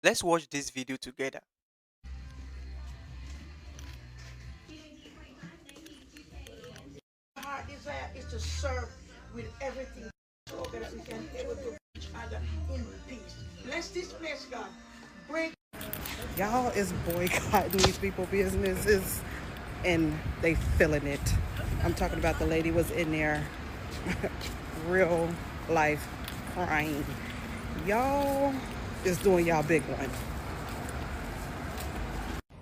Let's watch this video together. Heart desire is to serve with everything so that we can able to each other in peace. Bless this place, God. Break. Y'all is boycotting these people businesses and they feeling it. I'm talking about the lady was in there real life crying. Y'all is doing y'all big one.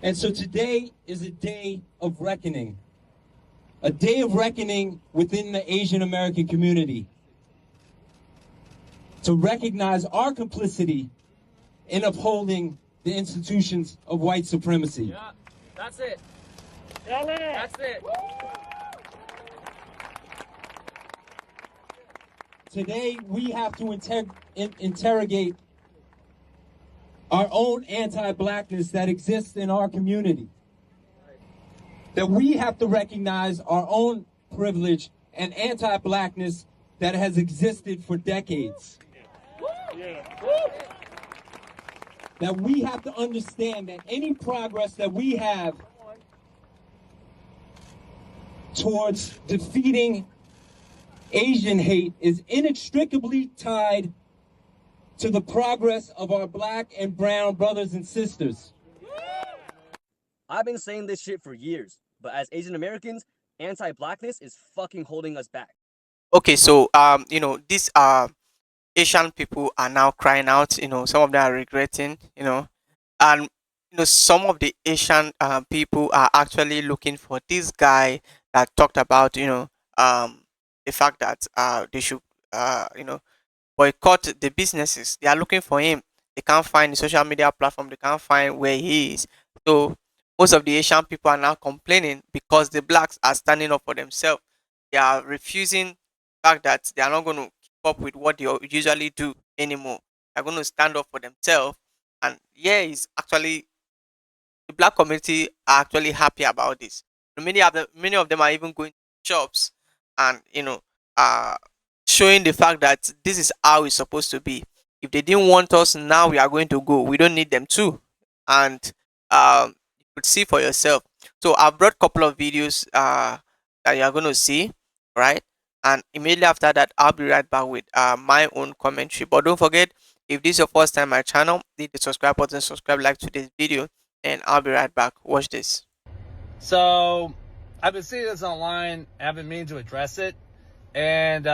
And so today is a day of reckoning. A day of reckoning within the Asian American community. To recognize our complicity in upholding the institutions of white supremacy. Yeah, that's it. That's it. Today, we have to interrogate our own anti-blackness that exists in our community. That we have to recognize our own privilege and anti-blackness that has existed for decades. That we have to understand that any progress that we have towards defeating Asian hate is inextricably tied to the progress of our black and brown brothers and sisters. I've been saying this shit for years, but as Asian Americans, anti-blackness is fucking holding us back. Okay, so these Asian people are now crying out. Some of them are regretting. And some of the Asian people are actually looking for this guy that talked about the fact that they should boycott the businesses. They are looking for him. They can't find the social media platform. They can't find where he is. So most of the Asian people are now complaining because the blacks are standing up for themselves. They are refusing the fact that they are not going to keep up with what they usually do anymore. They're going to stand up for themselves. And yeah, it's actually the black community are actually happy about this. Many of them are even going to shops and uh showing the fact that this is how it's supposed to be. If they didn't want us, now we are going to go. We don't need them too. And you could see for yourself. So I've brought a couple of videos that you are going to see, right? And immediately after that, I'll be right back with my own commentary. But don't forget, if this is your first time on my channel, hit the subscribe button, subscribe, like today's video, and I'll be right back. Watch this. So, I've been seeing this online. I've been meaning to address it. And,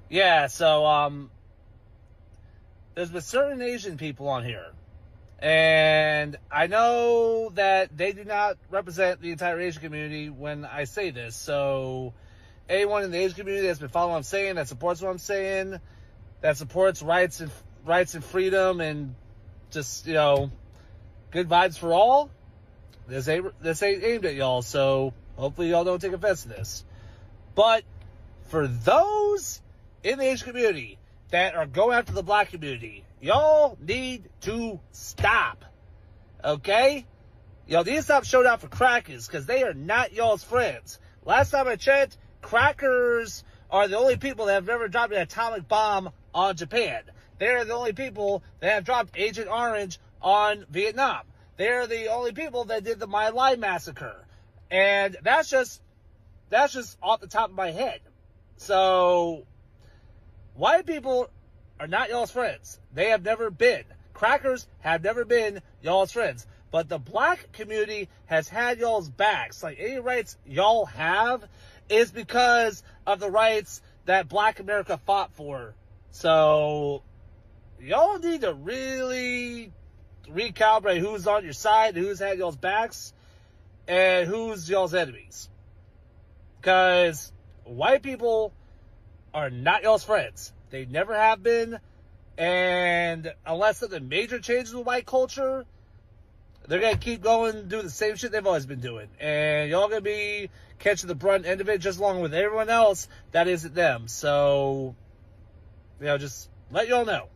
yeah, so, there's been certain Asian people on here. And I know that they do not represent the entire Asian community when I say this. So, anyone in the Asian community that's been following what I'm saying, that supports what I'm saying, that supports rights and freedom and just, good vibes for all, this ain't aimed at y'all. So, hopefully y'all don't take offense to this. But for those in the Asian community that are going after the black community, y'all need to stop. Okay? Y'all need to stop showing out for crackers because they are not y'all's friends. Last time I checked, crackers are the only people that have ever dropped an atomic bomb on Japan. They're the only people that have dropped Agent Orange on Vietnam. They're the only people that did the My Lai massacre. And that's just off the top of my head. So, white people are not y'all's friends. They have never been. Crackers have never been y'all's friends. But the black community has had y'all's backs. Like, any rights y'all have is because of the rights that Black America fought for. So, y'all need to really recalibrate who's on your side, who's had y'all's backs, and who's y'all's enemies. Because white people are not y'all's friends. They never have been. And unless something major changes with white culture, they're going to keep going and do the same shit they've always been doing. And y'all going to be catching the brunt end of it just along with everyone else that isn't them. So, just let y'all know.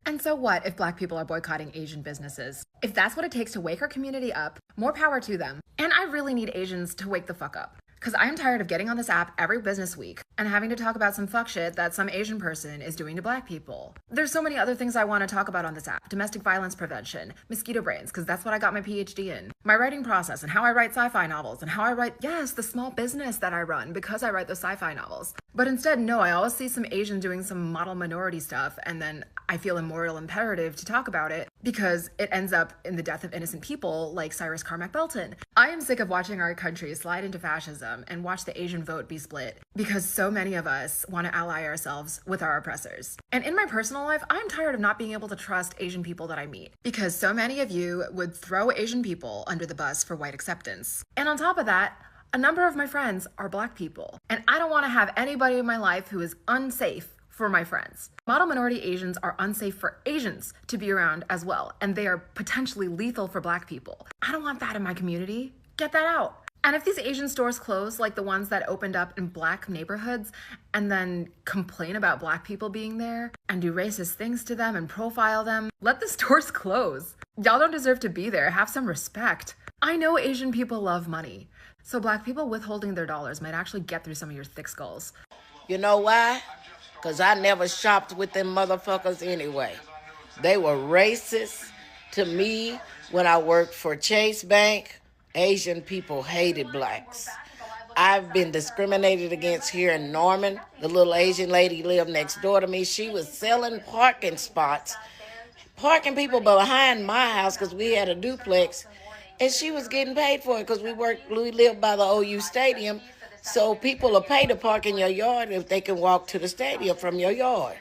And so what if black people are boycotting Asian businesses? If that's what it takes to wake our community up, more power to them. And I really need Asians to wake the fuck up. Because I'm tired of getting on this app every business week and having to talk about some fuck shit that some Asian person is doing to Black people. There's so many other things I want to talk about on this app. Domestic violence prevention, mosquito brains, because that's what I got my PhD in. My writing process and how I write sci-fi novels and how I write, yes, the small business that I run because I write those sci-fi novels. But instead, no, I always see some Asian doing some model minority stuff and then I feel a moral imperative to talk about it because it ends up in the death of innocent people like Cyrus Carmack Belton. I am sick of watching our country slide into fascism and watch the Asian vote be split because so many of us want to ally ourselves with our oppressors. And in my personal life, I'm tired of not being able to trust Asian people that I meet because so many of you would throw Asian people under the bus for white acceptance. And on top of that, a number of my friends are Black people, and I don't want to have anybody in my life who is unsafe for my friends. Model minority Asians are unsafe for Asians to be around as well, and they are potentially lethal for Black people. I don't want that in my community. Get that out. And if these Asian stores close, like the ones that opened up in Black neighborhoods, and then complain about Black people being there, and do racist things to them and profile them, let the stores close. Y'all don't deserve to be there. Have some respect. I know Asian people love money, so Black people withholding their dollars might actually get through some of your thick skulls. You know why? Because I never shopped with them motherfuckers anyway. They were racist to me when I worked for Chase Bank. Asian people hated Blacks. I've been discriminated against here in Norman. The little Asian lady lived next door to me. She was selling parking spots, parking people behind my house because we had a duplex. And she was getting paid for it because we lived by the OU Stadium. So people will pay to park in your yard if they can walk to the stadium from your yard.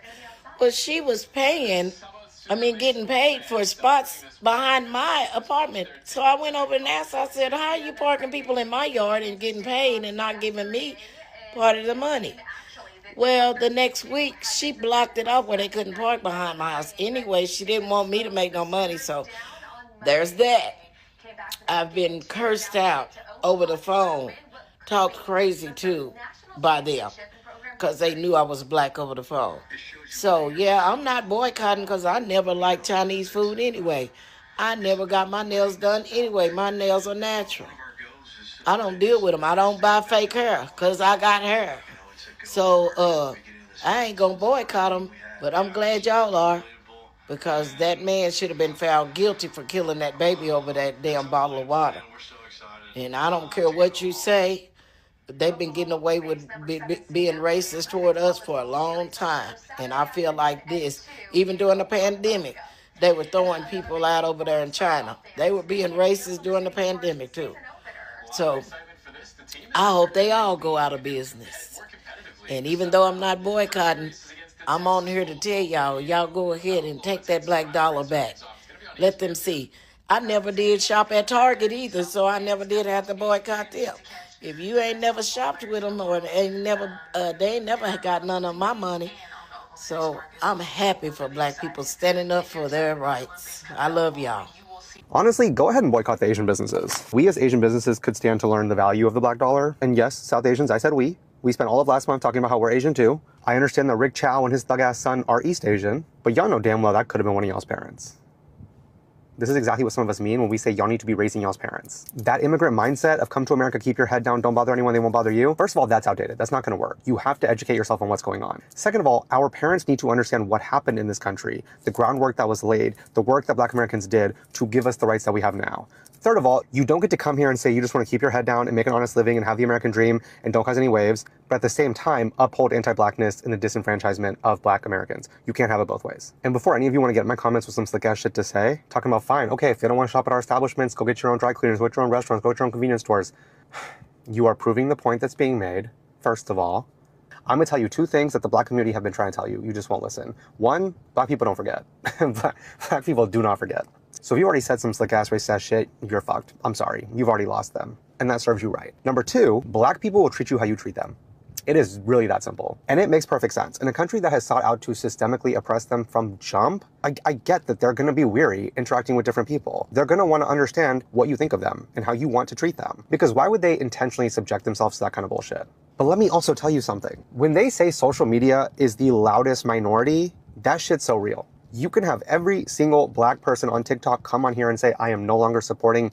But she was getting paid for spots behind my apartment. So I went over and asked, I said, how are you parking people in my yard and getting paid and not giving me part of the money? Well, the next week, she blocked it off where they couldn't park behind my house. Anyway, she didn't want me to make no money, so there's that. I've been cursed out over the phone, talked crazy too by them because they knew I was Black over the phone. So yeah, I'm not boycotting because I never liked Chinese food anyway. I never got my nails done anyway. My nails are natural. I don't deal with them. I don't buy fake hair because I got hair. So I ain't gonna boycott them, but I'm glad y'all are. Because that man should have been found guilty for killing that baby over that damn bottle of water. And I don't care what you say, but they've been getting away with being racist toward us for a long time. And I feel like this, even during the pandemic, they were throwing people out over there in China. They were being racist during the pandemic too. So I hope they all go out of business. And even though I'm not boycotting, I'm on here to tell y'all go ahead and take that black dollar back. Let them see. I never did shop at Target either, so I never did have to boycott them. If you ain't never shopped with them or they ain't never got none of my money. So I'm happy for Black people standing up for their rights. I love y'all. Honestly, go ahead and boycott the Asian businesses. We as Asian businesses could stand to learn the value of the black dollar. And yes, South Asians, I said we. We spent all of last month talking about how we're Asian too. I understand that Rick Chow and his thug-ass son are East Asian, but y'all know damn well that could have been one of y'all's parents. This is exactly what some of us mean when we say y'all need to be raising y'all's parents. That immigrant mindset of come to America, keep your head down, don't bother anyone, they won't bother you. First of all, that's outdated. That's not gonna work. You have to educate yourself on what's going on. Second of all, our parents need to understand what happened in this country, the groundwork that was laid, the work that Black Americans did to give us the rights that we have now. Third of all, you don't get to come here and say you just want to keep your head down and make an honest living and have the American dream and don't cause any waves, but at the same time, uphold anti-Blackness and the disenfranchisement of Black Americans. You can't have it both ways. And before any of you want to get in my comments with some slick ass shit to say, talking about fine, okay, if they don't want to shop at our establishments, go get your own dry cleaners, go get your own restaurants, go get your own convenience stores. You are proving the point that's being made, first of all. I'm going to tell you two things that the Black community have been trying to tell you. You just won't listen. One, Black people don't forget. Black people do not forget. So if you already said some slick ass racist ass shit, you're fucked. I'm sorry. You've already lost them. And that serves you right. Number two, Black people will treat you how you treat them. It is really that simple. And it makes perfect sense. In a country that has sought out to systemically oppress them from jump, I get that they're going to be weary interacting with different people. They're going to want to understand what you think of them and how you want to treat them. Because why would they intentionally subject themselves to that kind of bullshit? But let me also tell you something. When they say social media is the loudest minority, that shit's so real. You can have every single black person on TikTok come on here and say, I am no longer supporting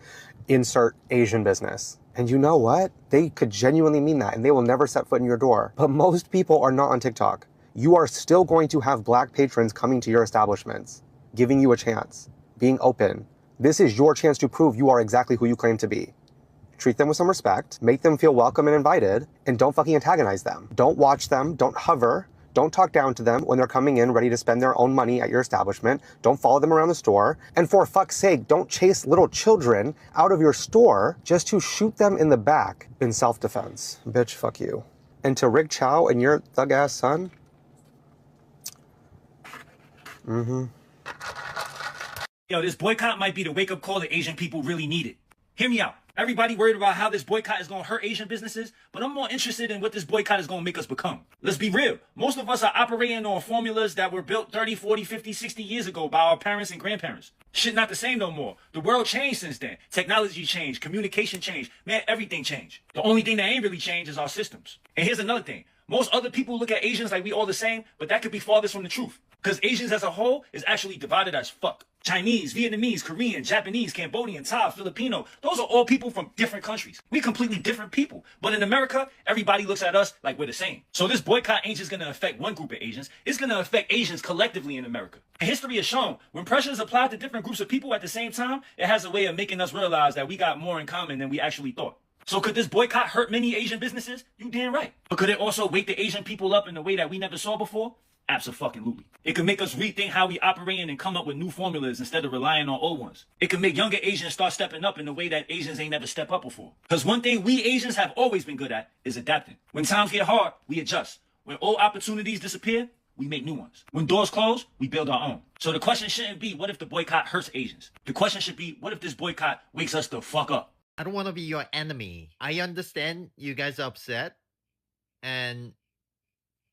insert Asian business. And you know what? They could genuinely mean that and they will never set foot in your door. But most people are not on TikTok. You are still going to have black patrons coming to your establishments, giving you a chance, being open. This is your chance to prove you are exactly who you claim to be. Treat them with some respect, make them feel welcome and invited, and don't fucking antagonize them. Don't watch them, don't hover, don't talk down to them when they're coming in ready to spend their own money at your establishment. Don't follow them around the store. And for fuck's sake, don't chase little children out of your store just to shoot them in the back in self-defense. Bitch, fuck you. And to Rick Chow and your thug-ass son? Yo, this boycott might be the wake-up call that Asian people really needed. Hear me out. Everybody worried about how this boycott is going to hurt Asian businesses, but I'm more interested in what this boycott is going to make us become. Let's be real. Most of us are operating on formulas that were built 30, 40, 50, 60 years ago by our parents and grandparents. Shit not the same no more. The world changed since then. Technology changed. Communication changed. Man, everything changed. The only thing that ain't really changed is our systems. And here's another thing. Most other people look at Asians like we all the same, but that could be farthest from the truth. Because Asians as a whole is actually divided as fuck. Chinese, Vietnamese, Korean, Japanese, Cambodian, Thai, Filipino, those are all people from different countries. We're completely different people. But in America, everybody looks at us like we're the same. So this boycott ain't just going to affect one group of Asians. It's going to affect Asians collectively in America. And history has shown when pressure is applied to different groups of people at the same time, it has a way of making us realize that we got more in common than we actually thought. So could this boycott hurt many Asian businesses? You damn right. But could it also wake the Asian people up in a way that we never saw before? Abso-fucking-lutely. It can make us rethink how we operate and come up with new formulas instead of relying on old ones. It can make younger Asians start stepping up in a way that Asians ain't never stepped up before. Because one thing we Asians have always been good at is adapting. When times get hard, we adjust. When old opportunities disappear, we make new ones. When doors close, we build our own. So the question shouldn't be, what if the boycott hurts Asians? The question should be, what if this boycott wakes us the fuck up? I don't want to be your enemy. I understand you guys are upset and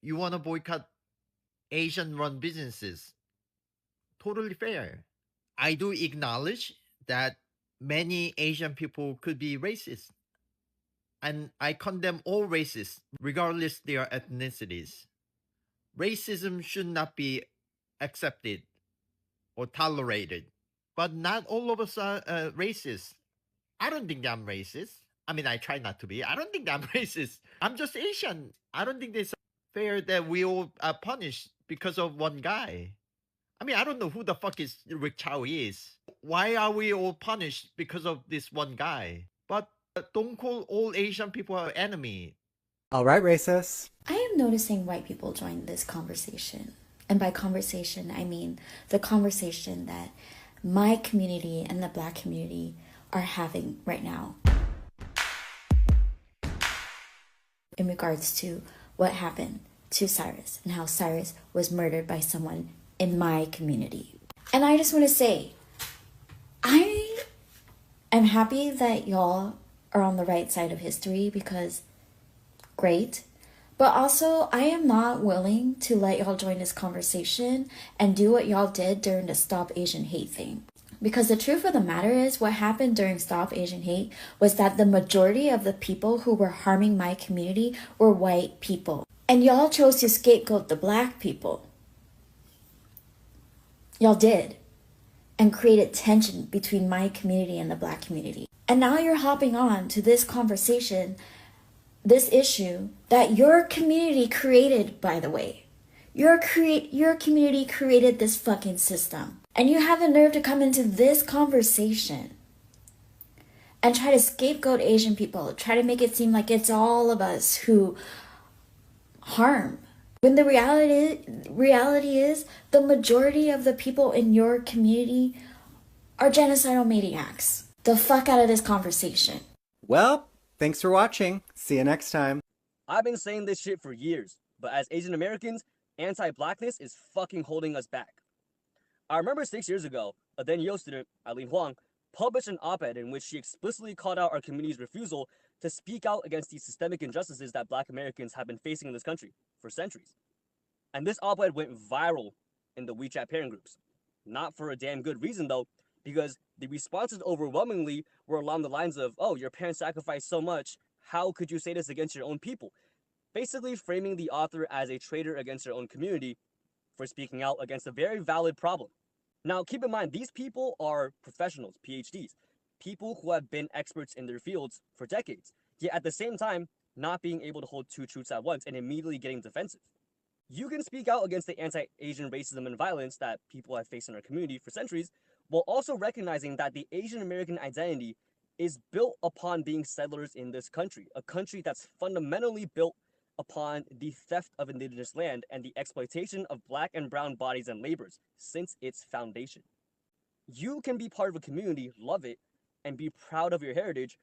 you want to boycott Asian-run businesses. Totally fair. I do acknowledge that many Asian people could be racist. And I condemn all races, regardless their ethnicities. Racism should not be accepted or tolerated. But not all of us are racist. I don't think I'm racist. I mean, I try not to be. I don't think I'm racist. I'm just Asian. I don't think it's fair that we all are punished because of one guy. I mean, I don't know who the fuck is Rick Chow is. Why are we all punished because of this one guy? But don't call all Asian people our enemy. All right, racists. I am noticing white people join this conversation. And by conversation, I mean the conversation that my community and the Black community are having right now in regards to what happened to Cyrus and how Cyrus was murdered by someone in my community. And I just want to say, I am happy that y'all are on the right side of history because great. But also, I am not willing to let y'all join this conversation and do what y'all did during the Stop Asian Hate thing. Because the truth of the matter is, what happened during Stop Asian Hate was that the majority of the people who were harming my community were white people. And y'all chose to scapegoat the Black people. Y'all did. And created tension between my community and the Black community. And now you're hopping on to this conversation, this issue that your community created, by the way. Your community created this fucking system. And you have the nerve to come into this conversation and try to scapegoat Asian people, try to make it seem like it's all of us who harm. When the reality is the majority of the people in your community are genocidal maniacs. The fuck out of this conversation. Well, thanks for watching. See you next time. I've been saying this shit for years, but as Asian Americans, anti-blackness is fucking holding us back. I remember 6 years ago, a then Yale student, Eileen Huang, published an op-ed in which she explicitly called out our community's refusal to speak out against the systemic injustices that Black Americans have been facing in this country for centuries. And this op-ed went viral in the WeChat parent groups. Not for a damn good reason though, because the responses overwhelmingly were along the lines of, oh, your parents sacrificed so much, how could you say this against your own people? Basically framing the author as a traitor against their own community, for speaking out against a very valid problem. Now, keep in mind, these people are professionals, PhDs, people who have been experts in their fields for decades, yet at the same time, not being able to hold two truths at once and immediately getting defensive. You can speak out against the anti-Asian racism and violence that people have faced in our community for centuries, while also recognizing that the Asian American identity is built upon being settlers in this country, a country that's fundamentally built upon the theft of indigenous land and the exploitation of black and brown bodies and labors since its foundation. You can be part of a community, love it, and be proud of your heritage,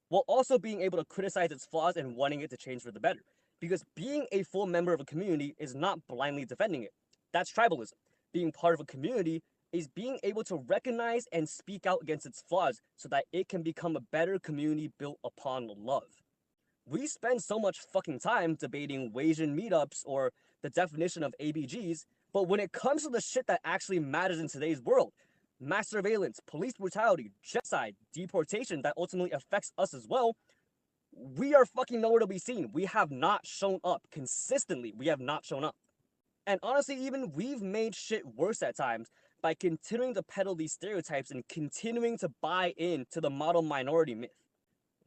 while also being able to criticize its flaws and wanting it to change for the better. Because being a full member of a community is not blindly defending it. That's tribalism. Being part of a community is being able to recognize and speak out against its flaws so that it can become a better community built upon love. We spend so much fucking time debating Asian meetups or the definition of ABGs, but when it comes to the shit that actually matters in today's world, mass surveillance, police brutality, genocide, deportation that ultimately affects us as well, we are fucking nowhere to be seen. We have not shown up. Consistently, we have not shown up. And honestly, even we've made shit worse at times by continuing to peddle these stereotypes and continuing to buy into the model minority myth.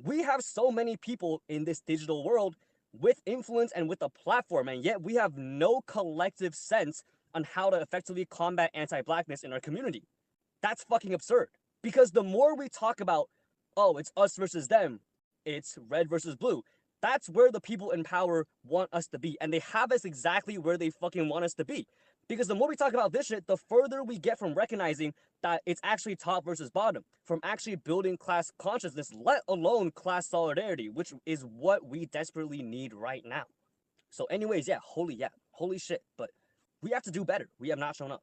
We have so many people in this digital world with influence and with a platform, and yet we have no collective sense on how to effectively combat anti-blackness in our community. That's fucking absurd. Because the more we talk about, oh, it's us versus them, it's red versus blue, that's where the people in power want us to be. And they have us exactly where they fucking want us to be. Because the more we talk about this shit, the further we get from recognizing that it's actually top versus bottom, from actually building class consciousness, let alone class solidarity, which is what we desperately need right now. So anyways, holy shit, but we have to do better. We have not shown up.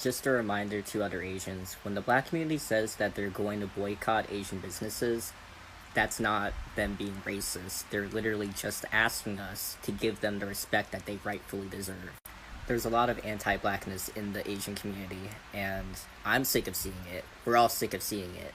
Just a reminder to other Asians, when the black community says that they're going to boycott Asian businesses, that's not them being racist. They're literally just asking us to give them the respect that they rightfully deserve. There's a lot of anti-blackness in the Asian community, and I'm sick of seeing it. We're all sick of seeing it.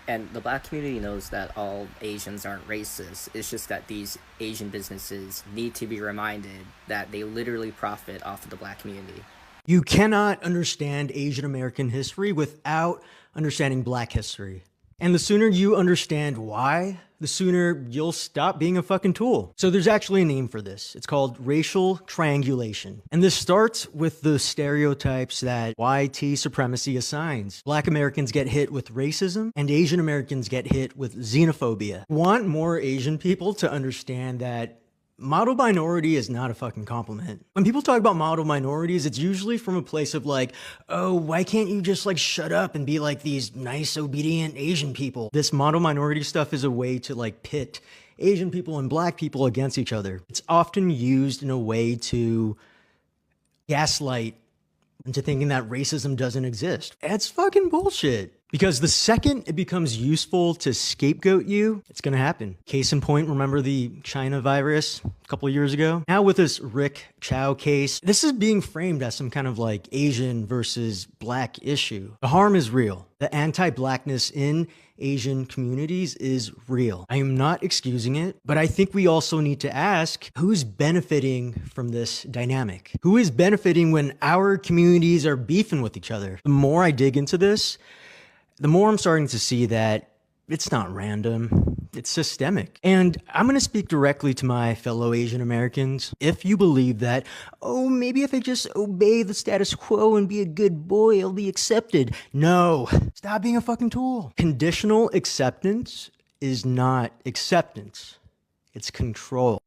And the black community knows that all Asians aren't racist. It's just that these Asian businesses need to be reminded that they literally profit off of the black community. You cannot understand Asian American history without understanding black history. And the sooner you understand why, the sooner you'll stop being a fucking tool. So there's actually a name for this. It's called racial triangulation. And this starts with the stereotypes that white supremacy assigns. Black Americans get hit with racism and Asian Americans get hit with xenophobia. Want more Asian people to understand that model minority is not a fucking compliment. When people talk about model minorities, it's usually from a place of like, oh, why can't you just like shut up and be like these nice, obedient Asian people? This model minority stuff is a way to like pit Asian people and black people against each other. It's often used in a way to gaslight into thinking that racism doesn't exist. That's fucking bullshit. Because the second it becomes useful to scapegoat you, it's gonna happen. Case in point, remember the China virus a couple of years ago? Now with this Rick Chow case, this is being framed as some kind of like Asian versus black issue. The harm is real. The anti-blackness in Asian communities is real. I am not excusing it, but I think we also need to ask who's benefiting from this dynamic? Who is benefiting when our communities are beefing with each other? The more I dig into this, the more I'm starting to see that it's not random, it's systemic. And I'm gonna speak directly to my fellow Asian Americans. If you believe that, oh, maybe if I just obey the status quo and be a good boy, I'll be accepted. No, stop being a fucking tool. Conditional acceptance is not acceptance, it's control.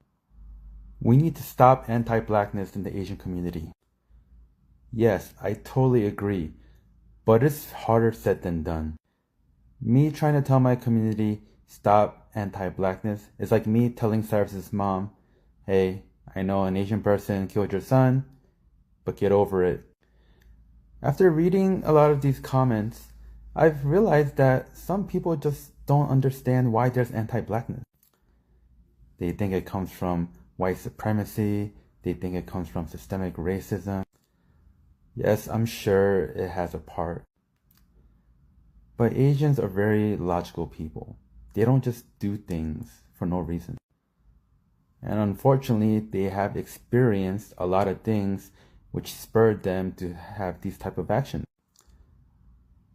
We need to stop anti-blackness in the Asian community. Yes, I totally agree. But it's harder said than done. Me trying to tell my community stop anti-blackness is like me telling Cyrus's mom, hey, I know an Asian person killed your son, but get over it. After reading a lot of these comments, I've realized that some people just don't understand why there's anti-blackness. They think it comes from white supremacy, they think it comes from systemic racism. Yes, I'm sure it has a part. But Asians are very logical people. They don't just do things for no reason. And unfortunately, they have experienced a lot of things which spurred them to have these type of actions.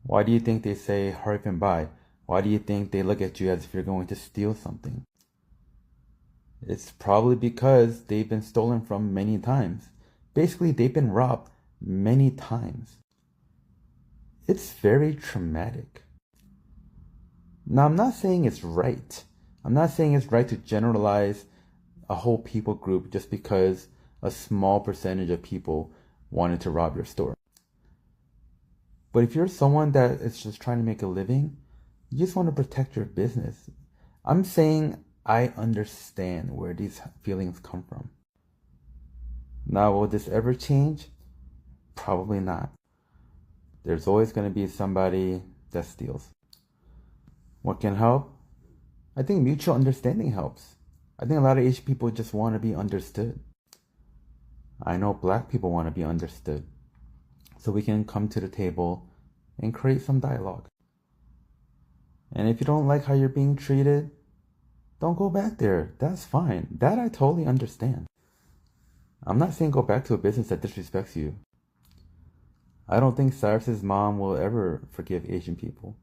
Why do you think they say hurry up and buy? Why do you think they look at you as if you're going to steal something? It's probably because they've been stolen from many times. Basically, they've been robbed many times. It's very traumatic. Now, I'm not saying it's right. I'm not saying it's right to generalize a whole people group just because a small percentage of people wanted to rob your store. But if you're someone that is just trying to make a living, you just want to protect your business. I'm saying I understand where these feelings come from. Now, will this ever change? Probably not. There's always going to be somebody that steals. What can help? I think mutual understanding helps. I think a lot of Asian people just want to be understood. I know Black people want to be understood. So we can come to the table and create some dialogue. And if you don't like how you're being treated, don't go back there. That's fine. That I totally understand. I'm not saying go back to a business that disrespects you. I don't think Cyrus's mom will ever forgive Asian people.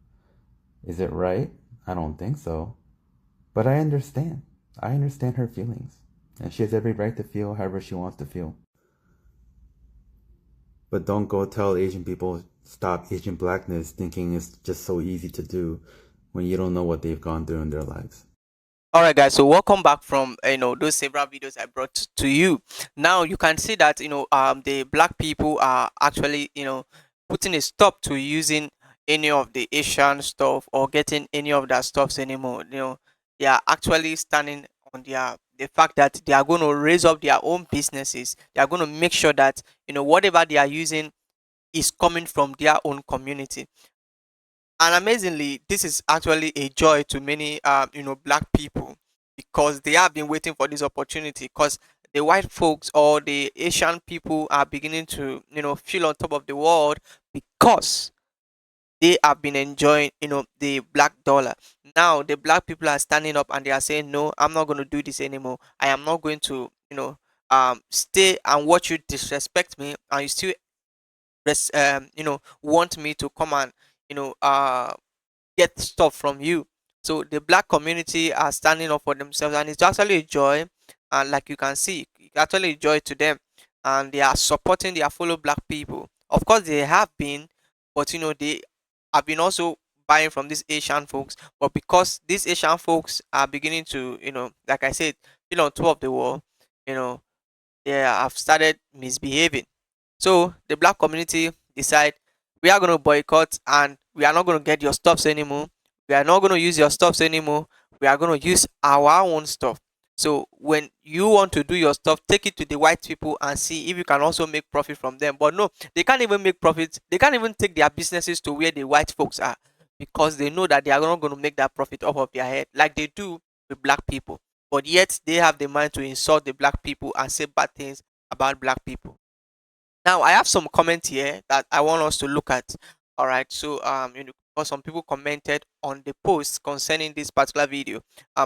Is it right? I don't think so. But I understand. I understand her feelings. And she has every right to feel however she wants to feel. But don't go tell Asian people stop Asian blackness thinking it's just so easy to do when you don't know what they've gone through in their lives. All right, guys. So welcome back from those several videos I brought to you. Now you can see that the Black people are actually putting a stop to using any of the Asian stuff or getting any of that stuffs anymore. They are actually standing on the fact that they are going to raise up their own businesses. They are going to make sure that whatever they are using is coming from their own community. And amazingly, this is actually a joy to many Black people, because they have been waiting for this opportunity, because the white folks or the Asian people are beginning to feel on top of the world, because they have been enjoying the black dollar. Now the Black people are standing up and they are saying, no, I'm not going to do this anymore. I am not going to stay and watch you disrespect me, and you still want me to come and you know uh get stuff from you. So the Black community are standing up for themselves, and it's actually a joy. And like you can see, it's actually a joy to them, and they are supporting their fellow Black people. Of course, they have been, but they have been also buying from these Asian folks. But because these Asian folks are beginning to, like I said, feel on top of the world, you know, they have started misbehaving. So the Black community decide, we are going to boycott, and we are not going to get your stuffs anymore. We are not going to use your stuffs anymore. We are going to use our own stuff. So when you want to do your stuff, take it to the white people and see if you can also make profit from them. But no, they can't even make profits. They can't even take their businesses to where the white folks are, because they know that they are not going to make that profit off of their head like they do with Black people. But yet they have the mind to insult the Black people and say bad things about Black people. Now I have some comments here that I want us to look at. All right, so because some people commented on the post concerning this particular video,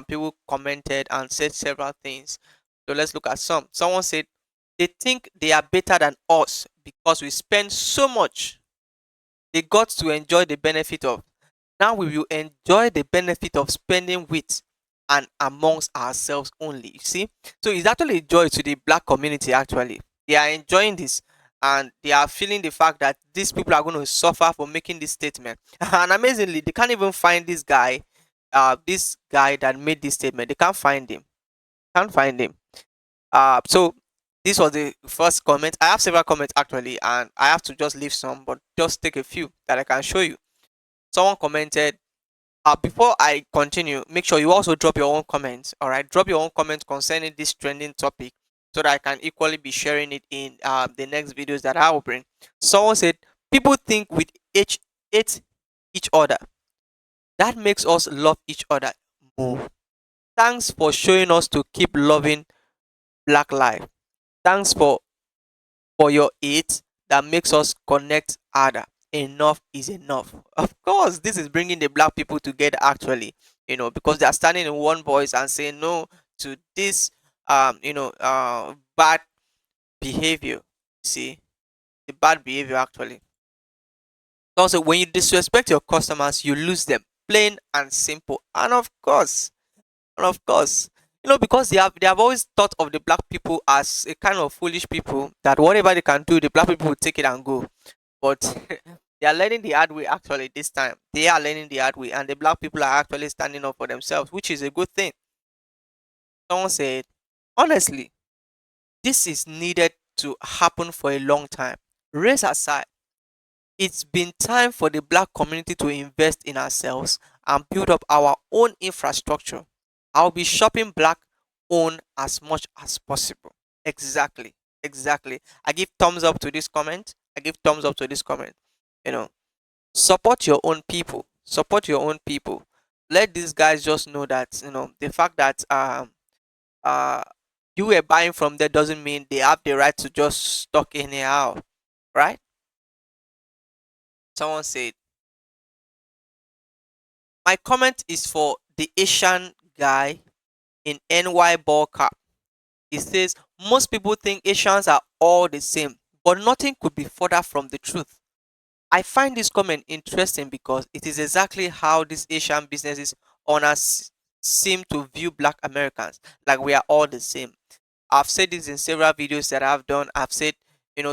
people commented and said several things. So let's look at some. Someone said they think they are better than us because we spend so much. They got to enjoy the benefit of. Now we will enjoy the benefit of spending with and amongst ourselves only. You see, so it's actually a joy to the Black community. Actually, they are enjoying this, and they are feeling the fact that these people are going to suffer for making this statement. And amazingly, they can't even find this guy that made this statement. They can't find him. Can't find him. So this was the first comment. I have several comments actually, and I have to just leave some, but just take a few that I can show you. Someone commented, before I continue, make sure you also drop your own comments. All right, drop your own comments concerning this trending topic, so that I can equally be sharing it in the next videos that I will bring. Someone said, people think with hate each other. That makes us love each other more. Thanks for showing us to keep loving Black life. Thanks for your hate that makes us connect harder. Enough is enough. Of course, this is bringing the Black people together actually, because they are standing in one voice and saying no to this bad behavior. See, the bad behavior actually. Also, when you disrespect your customers, you lose them. Plain and simple. And of course, because they have always thought of the black people as a kind of foolish people that whatever they can do, the black people will take it and go. But they are learning the hard way actually this time. They are learning the hard way, and the black people are actually standing up for themselves, which is a good thing. Someone said, honestly, this is needed to happen for a long time. Race aside, it's been time for the black community to invest in ourselves and build up our own infrastructure. I'll be shopping black owned as much as possible. Exactly. Exactly. I give thumbs up to this comment. I give thumbs up to this comment. You know, support your own people. Support your own people. Let these guys just know that, the fact that uh you were buying from them doesn't mean they have the right to just stock anyhow. Right? Someone said, my comment is for the Asian guy in NY ball cap. He says most people think Asians are all the same, but nothing could be further from the truth. I find this comment interesting because it is exactly how these Asian businesses owners seem to view black Americans, like we are all the same. I've said this in several videos that I've done. I've said,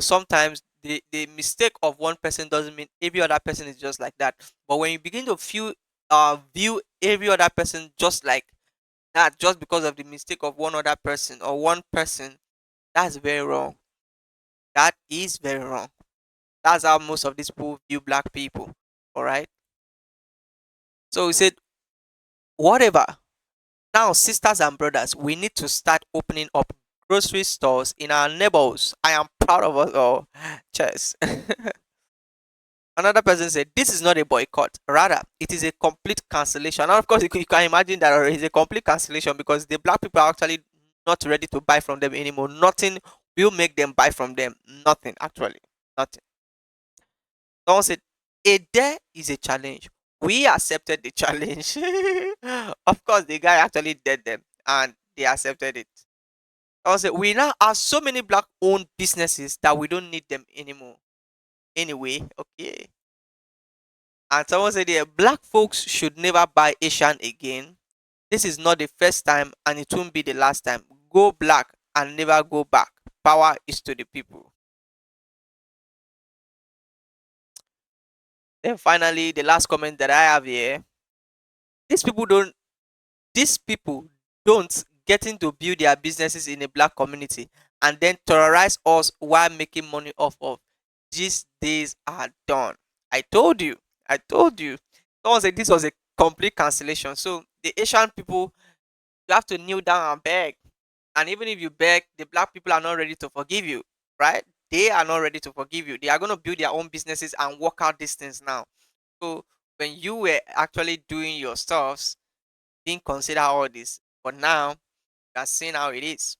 sometimes the mistake of one person doesn't mean every other person is just like that. But when you begin to view every other person just like that, just because of the mistake of one other person or one person, that's very wrong. That is very wrong. That's how most of these people view black people. All right. So we said, whatever. Now, sisters and brothers, we need to start opening up grocery stores in our neighborhoods. I am proud of us all. Cheers. Another person said, this is not a boycott. Rather, it is a complete cancellation. And of course, you can imagine that it is a complete cancellation because the black people are actually not ready to buy from them anymore. Nothing will make them buy from them. Nothing, actually. Nothing. Someone said, a there is a challenge. We accepted the challenge. Of course, the guy actually did them and they accepted it. I said, we now have so many black owned businesses that we don't need them anymore. Anyway, okay. And someone said, yeah, black folks should never buy Asian again. This is not the first time and it won't be the last time. Go black and never go back. Power is to the people. Then finally, the last comment that I have here. These people don't these people don't getting to build their businesses in a black community and then terrorize us while making money off of. These days are done. I told you. I told you. Someone said this was a complete cancellation. So the Asian people, you have to kneel down and beg. And even if you beg, the black people are not ready to forgive you, right? They are not ready to forgive you. They are going to build their own businesses and work out these things now. So when you were actually doing your stuffs, didn't consider all this. But now you are seeing how it is.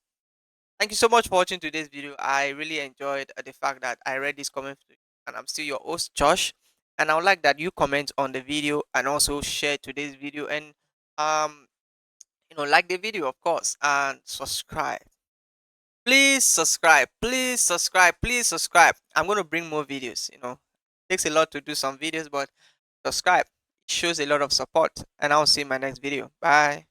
Thank you so much for watching today's video. I really enjoyed the fact that I read this comment and I'm still your host, Josh. And I would like that you comment on the video and also share today's video and like the video of course and subscribe. Please subscribe. Please subscribe. Please subscribe. I'm gonna bring more videos. Takes a lot to do some videos, but subscribe. It shows a lot of support. And I'll see you in my next video. Bye.